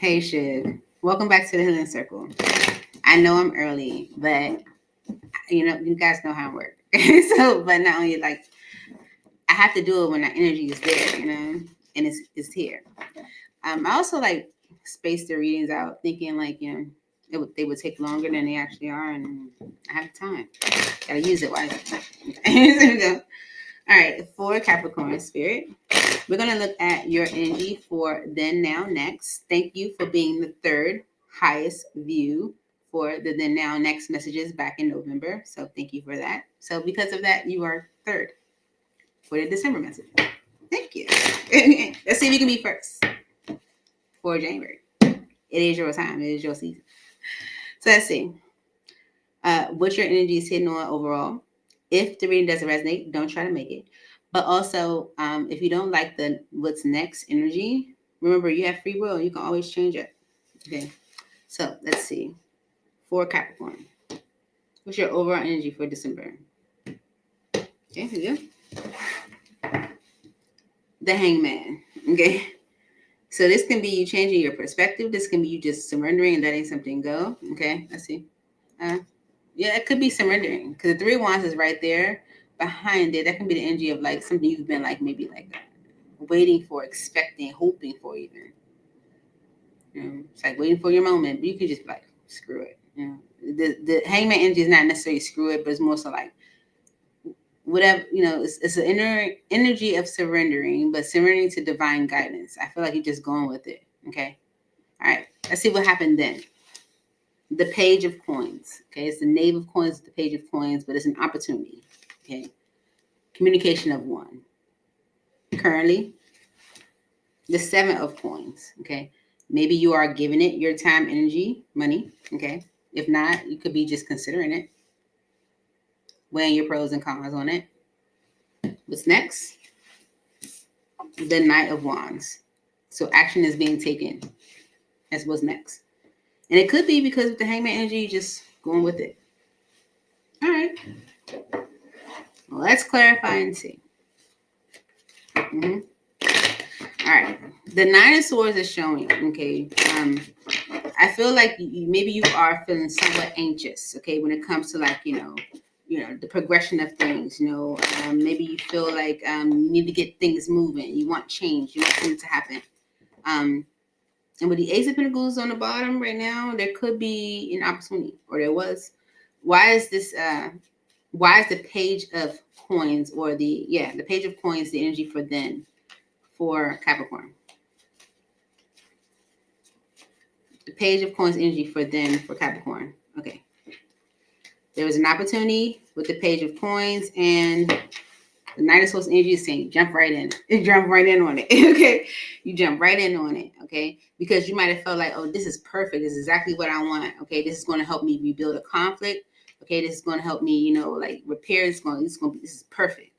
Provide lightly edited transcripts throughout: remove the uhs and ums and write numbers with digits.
Hey, Shiv. Welcome back to the Healing Circle. I know I'm early, but you guys know how I work. But not only like I have to do it when the energy is there, and it's here. I also like space the readings out, thinking like they would take longer than they actually are, and I have time. Gotta use it wisely. Okay. There we go. All right, for Capricorn spirit, we're going to look at your energy for then, now, next. Thank you for being the third highest view for the then, now, next messages back in November. So thank you for that. So because of that, you are third for the December message. Thank you. Let's see if you can be first for January. It is your time. It is your season. So let's see. What your energy is hitting on overall. If the reading doesn't resonate, don't try to make it. But also, if you don't like the what's next energy, remember you have free will. You can always change it. Okay. So let's see. For Capricorn, what's your overall energy for December? Okay, here you go. The Hangman. Okay. So this can be you changing your perspective. This can be you just surrendering and letting something go. Okay. Let's see. Yeah, it could be surrendering because the Three of Wands is right there behind it. That can be the energy of like something you've been like maybe like waiting for, expecting, hoping for even. It's like waiting for your moment, but you could just be like, screw it. The Hangman energy is not necessarily screw it, but it's more so like whatever, it's an inner energy of surrendering, but surrendering to divine guidance. I feel like you're just going with it. Okay. All right. Let's see what happened then. The Page of Coins. Okay, it's the Knave of Coins, the Page of Coins, but it's an opportunity. Okay, communication of one. Currently, the Seven of Coins. Okay, maybe you are giving it your time, energy, money. Okay, if not, you could be just considering it, weighing your pros and cons on it. What's next? The Knight of Wands. So action is being taken. That's what's next. And it could be because with the Hangman energy, you're just going with it. All right. Well, let's clarify and see. All right. The Nine of Swords is showing. Okay. I feel like maybe you are feeling somewhat anxious. Okay, when it comes to like the progression of things. Maybe you feel like you need to get things moving. You want change. You want things to happen. And with the Ace of Pentacles on the bottom right now, there could be an opportunity, or there was. Why is this? Why is the Page of Coins, or the Page of Coins, the energy for then, for Capricorn? The Page of Coins energy for then, for Capricorn. Okay. There was an opportunity with the Page of Coins, and the Knight of Swords energy is saying jump right in. Jump right in on it. Okay. You jump right in on it. Okay. Because you might have felt like, oh, this is perfect. This is exactly what I want. Okay. This is going to help me rebuild a conflict. Okay. This is going to help me, like repair. This is perfect.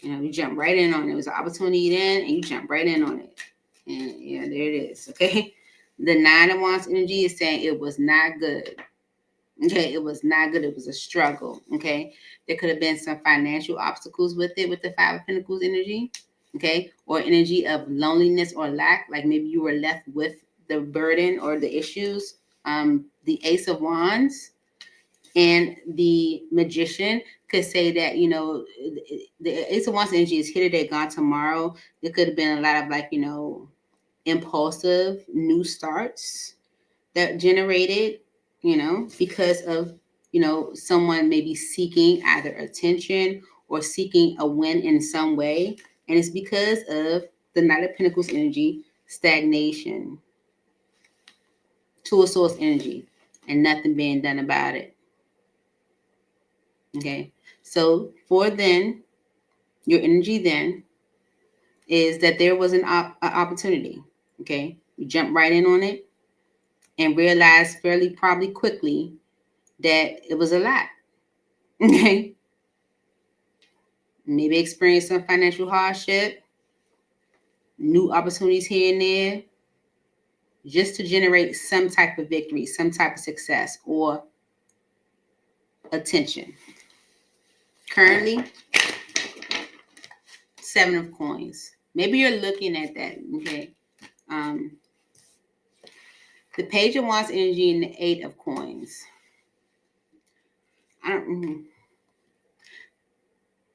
You jump right in on it. It was an opportunity then, and you jump right in on it. And yeah, there it is. Okay. The Nine of Wands energy is saying it was not good. Okay, it was not good. It was a struggle. Okay, there could have been some financial obstacles with it, with the Five of Pentacles energy. Okay, or energy of loneliness or lack. Like maybe you were left with the burden or the issues. The Ace of Wands and the Magician could say that the Ace of Wands energy is here today, gone tomorrow. There could have been a lot of like impulsive new starts that generated. Because of, someone maybe seeking either attention or seeking a win in some way. And it's because of the Knight of Pentacles energy, stagnation, Two of Swords energy, and nothing being done about it. Okay. So for then, your energy then is that there was an opportunity. Okay. You jump right in on it and realize fairly probably quickly that it was a lot. Okay. Maybe experience some financial hardship, new opportunities here and there, just to generate some type of victory, some type of success or attention. Currently, Seven of Coins. Maybe you're looking at that. Okay. The Page of Wands energy and the Eight of Coins.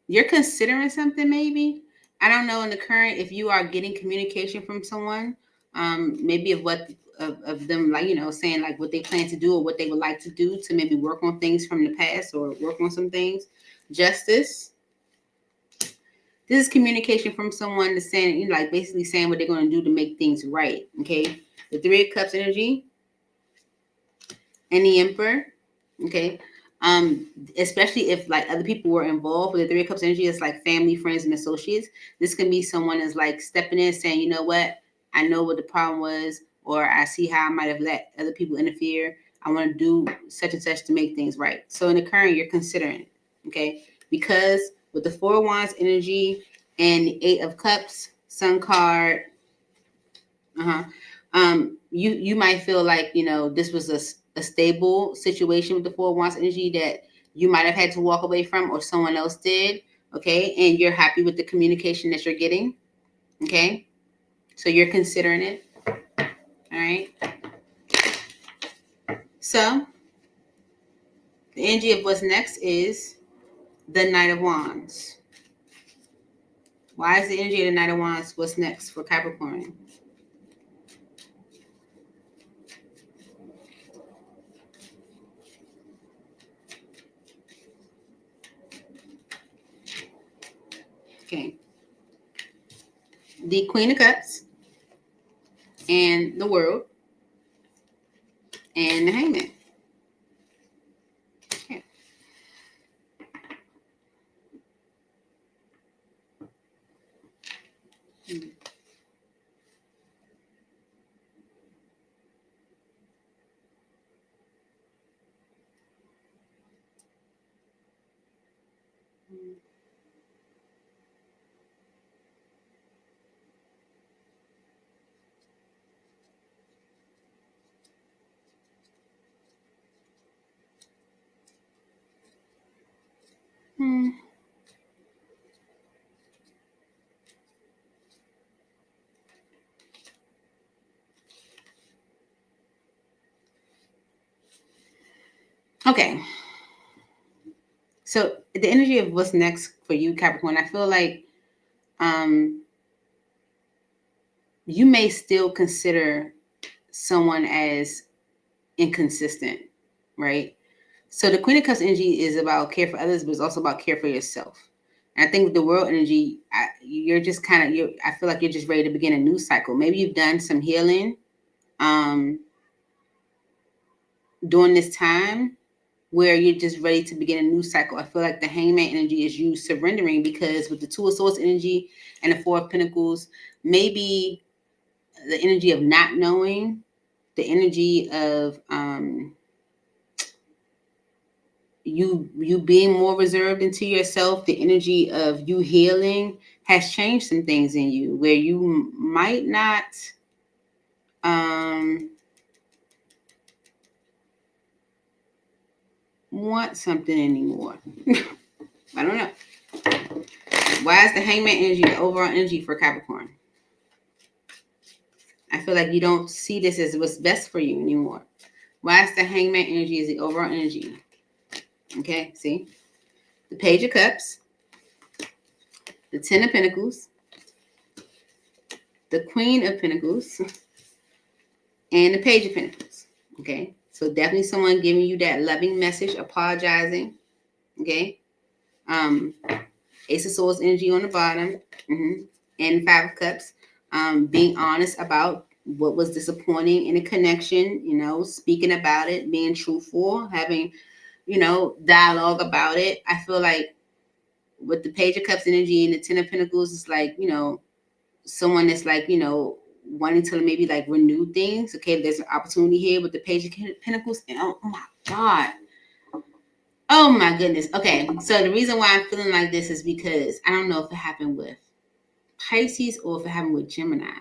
You're considering something, maybe. I don't know in the current if you are getting communication from someone, maybe of what of them, like, you know, saying like what they plan to do or what they would like to do to maybe work on things from the past or work on some things. Justice. This is communication from someone that's saying, you know, like basically saying what they're going to do to make things right. Okay. The Three of Cups energy and the Emperor. Okay. Especially if like other people were involved with the Three of Cups energy, it's like family, friends, and associates. This can be someone is like stepping in saying, you know what, I know what the problem was, or I see how I might have let other people interfere. I want to do such and such to make things right. So in the current, you're considering it. Okay. Because with the Four of Wands energy and the Eight of Cups, Sun card, you might feel like, you know, this was a stable situation with the Four of Wands energy that you might have had to walk away from, or someone else did. Okay, and you're happy with the communication that you're getting. Okay, so you're considering it. All right. So the energy of what's next is the Knight of Wands. Why is the energy of the Knight of Wands what's next for Capricorn? Okay. The Queen of Cups and the World and the Hangman. Okay. Okay. So the energy of what's next for you, Capricorn, I feel like you may still consider someone as inconsistent, right? So the Queen of Cups energy is about care for others, but it's also about care for yourself. And I think with the World energy, you're just kind of, I feel like you're just ready to begin a new cycle. Maybe you've done some healing during this time where you're just ready to begin a new cycle. I feel like the Hangman energy is you surrendering, because with the Two of Swords energy and the Four of Pentacles, maybe the energy of not knowing, the energy of you being more reserved into yourself, the energy of you healing has changed some things in you where you might not want something anymore. I don't know. Why is the Hangman energy the overall energy for Capricorn? I feel like you don't see this as what's best for you anymore. Why is the Hangman energy is the overall energy? Okay, see? The Page of Cups, the Ten of Pentacles, the Queen of Pentacles, and the Page of Pentacles. Okay, so definitely someone giving you that loving message, apologizing. Okay, Ace of Swords energy on the bottom, and Five of Cups, being honest about what was disappointing in a connection, you know, speaking about it, being truthful, having, you know, dialogue about it. I feel like with the Page of Cups energy and the Ten of Pentacles, it's like, you know, someone that's like, you know, wanting to maybe like renew things. Okay, there's an opportunity here with the Page of Pentacles. And oh my God. Oh my goodness. Okay, so the reason why I'm feeling like this is because I don't know if it happened with Pisces or if it happened with Gemini.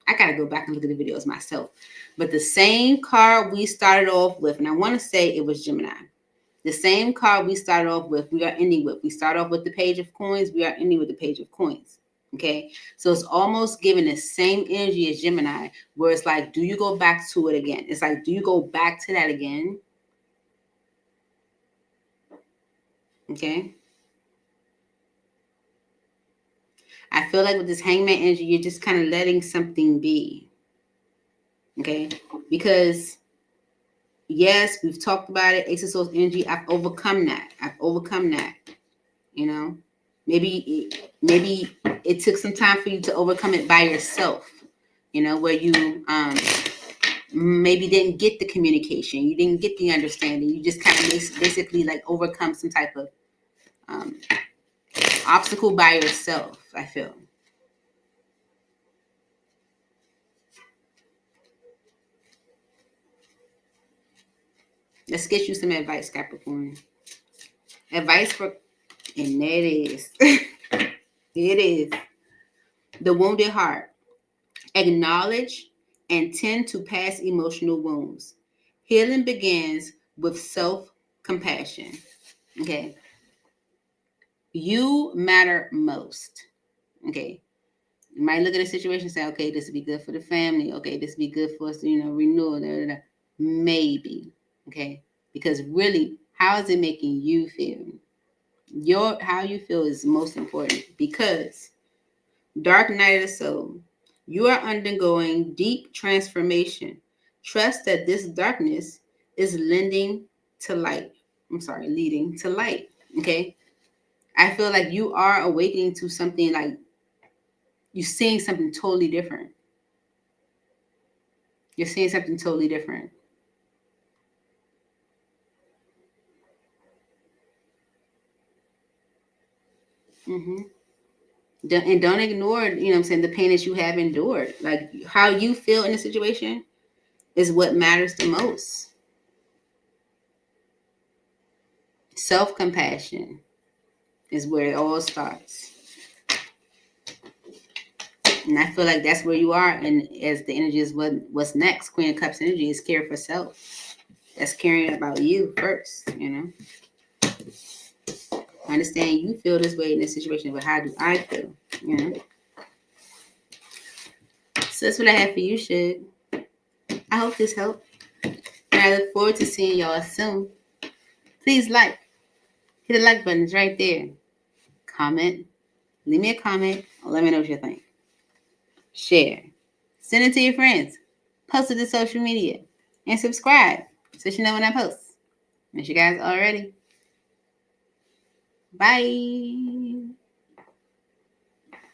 I got to go back and look at the videos myself. But the same card we started off with, and I want to say it was Gemini. The same card we started off with, we are ending with. We start off with the Page of Coins. We are ending with the Page of Coins. Okay, so it's almost giving the same energy as Gemini, where it's like, do you go back to it again? It's like, do you go back to that again? Okay. I feel like with this Hangman energy, you're just kind of letting something be. Okay, because yes, we've talked about it. Ace of Swords energy. I've overcome that. You know, maybe it took some time for you to overcome it by yourself. You know, where you maybe didn't get the communication, you didn't get the understanding. You just kind of basically like overcome some type of obstacle by yourself. I feel. Let's get you some advice, Capricorn. Advice for, and there it is. It is. The wounded heart. Acknowledge and tend to past emotional wounds. Healing begins with self-compassion. Okay. You matter most. Okay. You might look at a situation and say, okay, this would be good for the family. Okay, this would be good for us to, renew. Maybe. Okay. Because really, how is it making you feel? How you feel is most important, because dark night of the soul, you are undergoing deep transformation. Trust that this darkness is leading to light. Leading to light. Okay. I feel like you are awakening to something, like you're seeing something totally different. You're seeing something totally different. Mm-hmm. And don't ignore, the pain that you have endured. Like how you feel in the situation is what matters the most. Self-compassion is where it all starts. And I feel like that's where you are. And as the energy is what's next, Queen of Cups energy is care for self. That's caring about you first, I understand you feel this way in this situation, but how do I feel? So that's what I have for you, Shug. I hope this helped. And I look forward to seeing y'all soon. Please hit the like button. It's right there. Comment. Leave me a comment. Or let me know what you think. Share. Send it to your friends. Post it to social media. And subscribe so you know when I post. Miss you guys already. Bye.